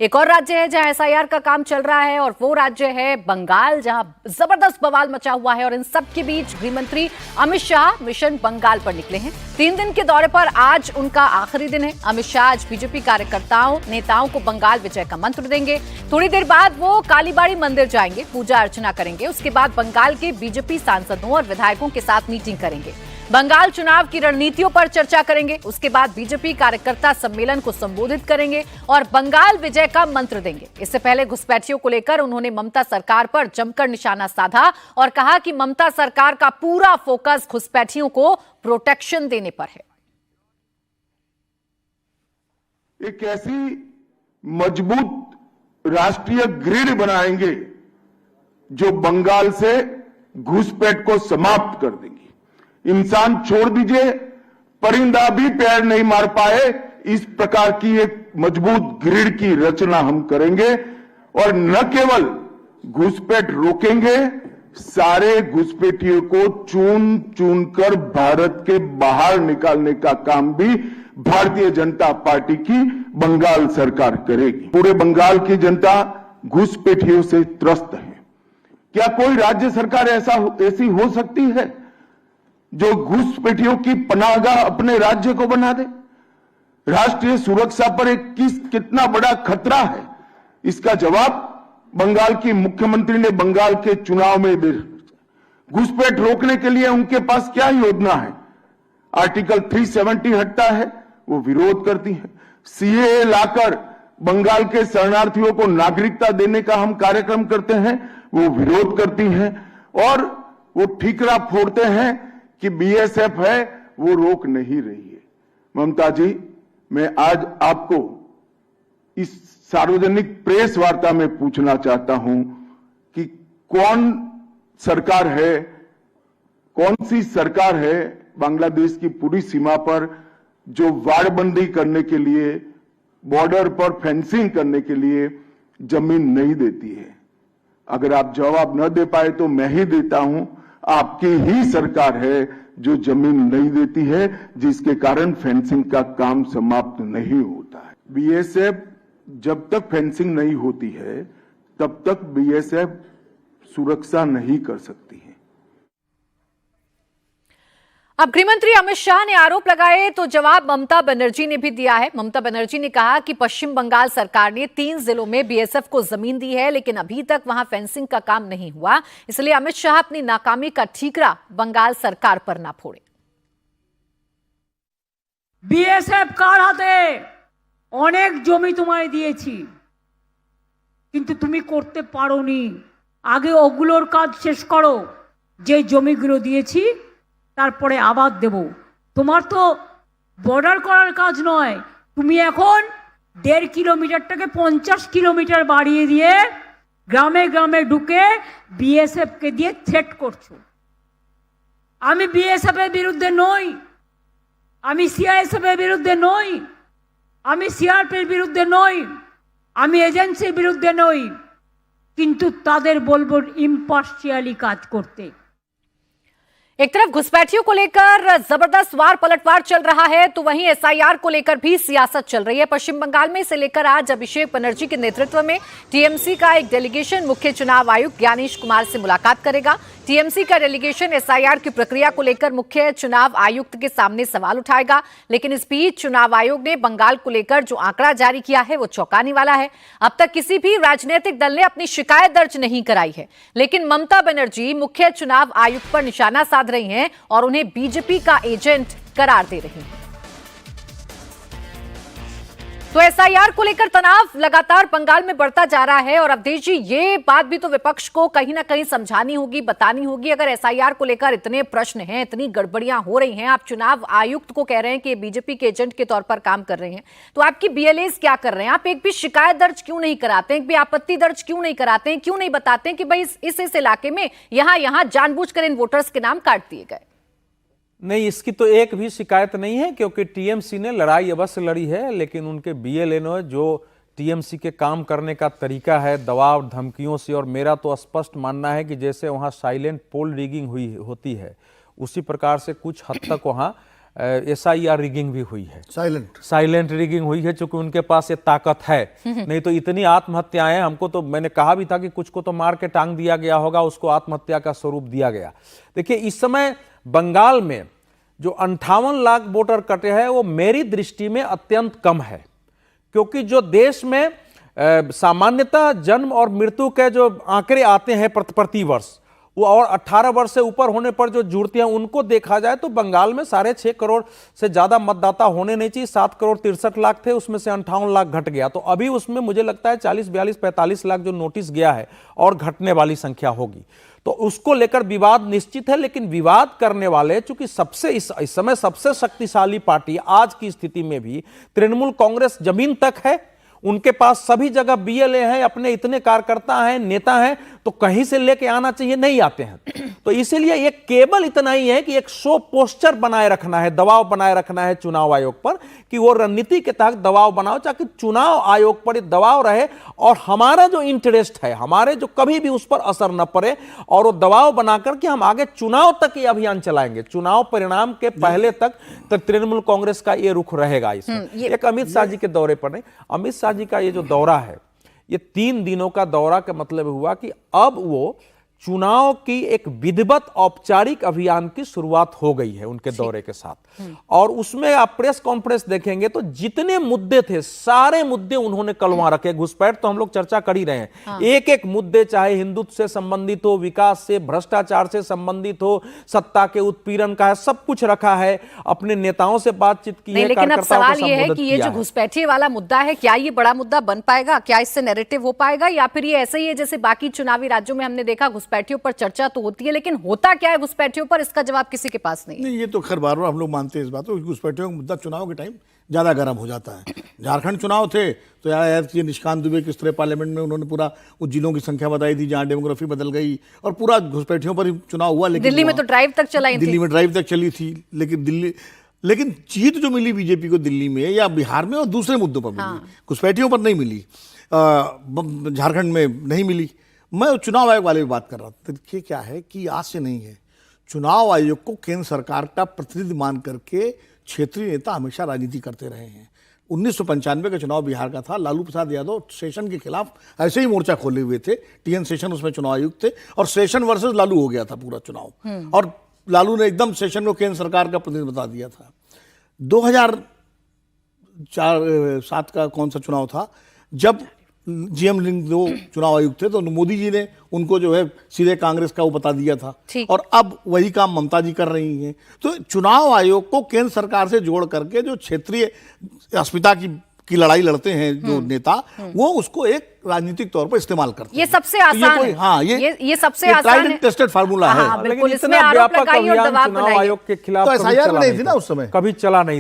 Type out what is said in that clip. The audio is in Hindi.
एक और राज्य है जहां एसआईआर का काम चल रहा है और वो राज्य है बंगाल, जहां जबरदस्त बवाल मचा हुआ है। और इन सब के बीच गृह मंत्री अमित शाह मिशन बंगाल पर निकले हैं। 3 दिन के दौरे पर आज उनका आखिरी दिन है। अमित शाह आज बीजेपी कार्यकर्ताओं नेताओं को बंगाल विजय का मंत्र देंगे। थोड़ी देर बाद वो कालीबाड़ी मंदिर जाएंगे, पूजा अर्चना करेंगे। उसके बाद बंगाल के बीजेपी सांसदों और विधायकों के साथ मीटिंग करेंगे। बंगाल चुनाव की रणनीतियों पर चर्चा करेंगे। उसके बाद बीजेपी कार्यकर्ता सम्मेलन को संबोधित करेंगे और बंगाल विजय का मंत्र देंगे। इससे पहले घुसपैठियों को लेकर उन्होंने ममता सरकार पर जमकर निशाना साधा और कहा कि ममता सरकार का पूरा फोकस घुसपैठियों को प्रोटेक्शन देने पर है। एक ऐसी मजबूत राष्ट्रीय ग्रिड बनाएंगे जो बंगाल से घुसपैठ को समाप्त कर देंगी। इंसान छोड़ दीजिए, परिंदा भी पैर नहीं मार पाए, इस प्रकार की एक मजबूत ग्रिड की रचना हम करेंगे। और न केवल घुसपैठ रोकेंगे, सारे घुसपैठियों को चुन चुन कर भारत के बाहर निकालने का काम भी भारतीय जनता पार्टी की बंगाल सरकार करेगी। पूरे बंगाल की जनता घुसपैठियों से त्रस्त है। क्या कोई राज्य सरकार ऐसी हो सकती है जो घुसपैठियों की पनाहगाह अपने राज्य को बना दे? राष्ट्रीय सुरक्षा पर एक कितना बड़ा खतरा है, इसका जवाब बंगाल की मुख्यमंत्री ने बंगाल के चुनाव में दे। घुसपैठ रोकने के लिए उनके पास क्या योजना है? आर्टिकल 370 हटता है, वो विरोध करती है। सीएए लाकर बंगाल के शरणार्थियों को नागरिकता देने का हम कार्यक्रम करते हैं, वो विरोध करती हैं। और वो ठीकरा फोड़ते हैं कि बीएसएफ है, वो रोक नहीं रही है। ममता जी, मैं आज आपको इस सार्वजनिक प्रेस वार्ता में पूछना चाहता हूं कि कौन सी सरकार है बांग्लादेश की पूरी सीमा पर जो वाड़बंदी करने के लिए, बॉर्डर पर फेंसिंग करने के लिए जमीन नहीं देती है? अगर आप जवाब न दे पाए तो मैं ही देता हूं। आपकी ही सरकार है जो जमीन नहीं देती है, जिसके कारण फेंसिंग का काम समाप्त नहीं होता है। बीएसएफ जब तक फेंसिंग नहीं होती है तब तक बीएसएफ सुरक्षा नहीं कर सकती है। अब गृहमंत्री अमित शाह ने आरोप लगाए तो जवाब ममता बनर्जी ने भी दिया है। ममता बनर्जी ने कहा कि पश्चिम बंगाल सरकार ने 3 जिलों में बीएसएफ को जमीन दी है, लेकिन अभी तक वहां फेंसिंग का काम नहीं हुआ। इसलिए अमित शाह अपनी नाकामी का ठीकरा बंगाल सरकार पर ना फोड़े। बीएसएफ কার হাতে অনেক জমি তোমায় দিয়েছি, কিন্তু তুমি করতে পারোনি। আগে ওগুলোর কাজ শেষ করো, যে জমিগুলো দিয়েছি তারপরে আবাদ দেব। তোমার তো বর্ডার করার কাজ নয়, তুমি এখন 1.5 কিলোমিটারটাকে 50 কিলোমিটার বাড়িয়ে দিয়ে গ্রামে গ্রামে ঢুকে বিএসএফকে দিয়ে থ্রেট করছো। আমি বিএসএফ এর বিরুদ্ধে নই, আমি সিআইএসএফ এর বিরুদ্ধে নই, আমি সিআরপির বিরুদ্ধে নই, আমি এজেন্সির বিরুদ্ধে নই, কিন্তু তাদের বলবো ইম্পার্শিয়ালি কাজ করতে। एक तरफ घुसपैठियों को लेकर जबरदस्त वार पलटवार चल रहा है, तो वहीं एसआईआर को लेकर भी सियासत चल रही है पश्चिम बंगाल में। इसे लेकर आज अभिषेक बनर्जी के नेतृत्व में टीएमसी का एक डेलीगेशन मुख्य चुनाव आयुक्त ज्ञानेश कुमार से मुलाकात करेगा। टीएमसी का डेलीगेशन एसआईआर की प्रक्रिया को लेकर मुख्य चुनाव आयुक्त के सामने सवाल उठाएगा। लेकिन इस बीच चुनाव आयोग ने बंगाल को लेकर जो आंकड़ा जारी किया है वो चौंकाने वाला है। अब तक किसी भी राजनीतिक दल ने अपनी शिकायत दर्ज नहीं कराई है, लेकिन ममता बनर्जी मुख्य चुनाव आयुक्त पर निशाना साध रही हैं और उन्हें बीजेपी का एजेंट करार दे रही हैं। तो एसआईआर को लेकर तनाव लगातार बंगाल में बढ़ता जा रहा है। और अवधेश जी, ये बात भी तो विपक्ष को कहीं ना कहीं समझानी होगी, बतानी होगी। अगर एसआईआर को लेकर इतने प्रश्न हैं, इतनी गड़बड़ियां हो रही हैं, आप चुनाव आयुक्त को कह रहे हैं कि बीजेपी के एजेंट के तौर पर काम कर रहे हैं, तो आपकी बीएलएस क्या कर रहे हैं? आप एक भी शिकायत दर्ज क्यों नहीं कराते, एक भी आपत्ति दर्ज क्यों नहीं कराते हैं? क्यों नहीं बताते हैं कि भाई इस इलाके में यहां जानबूझकर इन वोटर्स के नाम काट दिए गए? नहीं, इसकी तो एक भी शिकायत नहीं है, क्योंकि टीएमसी ने लड़ाई अवश्य लड़ी है, लेकिन उनके बीएलएनओ जो टीएमसी के काम करने का तरीका है दबाव धमकियों से, और मेरा तो स्पष्ट मानना है कि जैसे वहाँ साइलेंट पोल रिगिंग हुई होती है उसी प्रकार से कुछ हद तक वहाँ SIR रिगिंग भी हुई है, साइलेंट रिगिंग हुई है, चूंकि उनके पास ये ताकत है। नहीं तो इतनी आत्महत्याएं, हमको तो, मैंने कहा भी था कि कुछ को तो मार के टांग दिया गया होगा, उसको आत्महत्या का स्वरूप दिया गया। देखिए इस समय बंगाल में जो 58 लाख वोटर कटे हैं वो मेरी दृष्टि में अत्यंत कम है, क्योंकि जो देश में सामान्यतः जन्म और मृत्यु के जो आंकड़े आते हैं प्रति वर्ष, वो और 18 वर्ष से ऊपर होने पर जो जुड़ते हैं उनको देखा जाए तो बंगाल में 6.5 करोड़ से ज्यादा मतदाता होने नहीं चाहिए। 7 करोड़ 63 लाख थे, उसमें से 58 लाख घट गया, तो अभी उसमें मुझे लगता है 40, 42, 45 लाख जो नोटिस गया है और घटने वाली संख्या होगी, तो उसको लेकर विवाद निश्चित है। लेकिन विवाद करने वाले, चूंकि सबसे इस समय सबसे शक्तिशाली पार्टी आज की स्थिति में भी तृणमूल कांग्रेस जमीन तक है, उनके पास सभी जगह BLA हैं, अपने इतने कार्यकर्ता हैं, नेता हैं, तो कहीं से लेके आना चाहिए, नहीं आते हैं। तो इसीलिए ये केवल इतना ही है कि एक शो पोस्टर बनाए रखना है, दबाव बनाए रखना है चुनाव आयोग पर, कि वो रणनीति के तहत दबाव बनाओ ताकि चुनाव आयोग पर दबाव रहे और हमारा जो इंटरेस्ट है, हमारे जो कभी भी उस पर असर न पड़े, और वो दबाव बनाकर कि हम आगे चुनाव तक ये अभियान चलाएंगे। चुनाव परिणाम के पहले तक तृणमूल कांग्रेस का ये रुख रहेगा। इसमें एक अमित शाह जी के दौरे पर नहीं, अमित शाह जी का ये जो दौरा है, ये 3 दिनों का दौरा का मतलब हुआ कि अब वो चुनाव की एक विधिवत औपचारिक अभियान की शुरुआत हो गई है उनके दौरे के साथ। और उसमें आप प्रेस कॉन्फ्रेंस देखेंगे तो जितने मुद्दे थे सारे मुद्दे उन्होंने कल वहां रखे। घुसपैठ तो हम लोग चर्चा कर ही रहे हैं, एक एक मुद्दे, चाहे हिंदुत्व से संबंधित हो, विकास से, भ्रष्टाचार से संबंधित हो, सत्ता के उत्पीड़न का है, सब कुछ रखा है। अपने नेताओं से बातचीत की है, लेकिन अब सवाल ये है कि ये जो घुसपैठी वाला मुद्दा है, क्या ये बड़ा मुद्दा बन पाएगा? क्या इससे नैरेटिव हो पाएगा, या फिर ये ऐसे ही है जैसे बाकी चुनावी राज्यों में हमने देखा घुसपैठियों पर चर्चा तो होती है, लेकिन होता क्या है घुसपैठियों पर, इसका जवाब किसी के पास नहीं। नहीं, ये तो खैर बार बार हम लोग मानते हैं इस बात को, घुसपैठियों का मुद्दा चुनाव के टाइम ज्यादा गर्म हो जाता है। झारखंड चुनाव थे तो यार ये निशिकांत दुबे किस तरह पार्लियामेंट में उन्होंने पूरा उस जिलों की संख्या बताई थी जहां डेमोग्राफी बदल गई, और पूरा घुसपैठियों पर ही चुनाव हुआ। लेकिन दिल्ली में तो ड्राइव तक चलाई थी, दिल्ली में ड्राइव तक चली थी, लेकिन जीत जो मिली बीजेपी को दिल्ली में या बिहार में और दूसरे मुद्दों पर मिली, घुसपैठियों पर नहीं मिली, झारखंड में नहीं मिली। मैं चुनाव आयोग वाले भी बात कर रहा था। देखिए क्या है कि आज से नहीं है, चुनाव आयोग को केंद्र सरकार का प्रतिनिधि मान करके क्षेत्रीय नेता हमेशा राजनीति करते रहे हैं। 1995 का चुनाव बिहार का था, लालू प्रसाद यादव सेशन के खिलाफ ऐसे ही मोर्चा खोले हुए थे, TN सेशन उसमें चुनाव आयुक्त थे, और सेशन वर्सेस लालू हो गया था पूरा चुनाव, और लालू ने एकदम सेशन को केंद्र सरकार का प्रतिनिधि बता दिया था। 2004-7 का कौन सा चुनाव था, जब GM लिंग जो चुनाव आयुक्त थे, तो मोदी जी ने उनको जो है सीधे कांग्रेस का वो बता दिया था, और अब वही काम ममता जी कर रही हैं। तो चुनाव आयोग को केंद्र सरकार से जोड़ करके जो क्षेत्रीय अस्मिता की लड़ाई लड़ते हैं जो नेता, वो उसको एक राजनीतिक तौर पर इस्तेमाल करते हैं। ये सबसे आसान है। हाँ, ये सबसे आसान है, टेस्टेड फार्मूला है। बिल्कुल, इसमें आरोप लगाइए और दबाव बनाइए। आयोग के खिलाफ तो SIR नहीं थी ना उस समय, कभी चला नहीं था।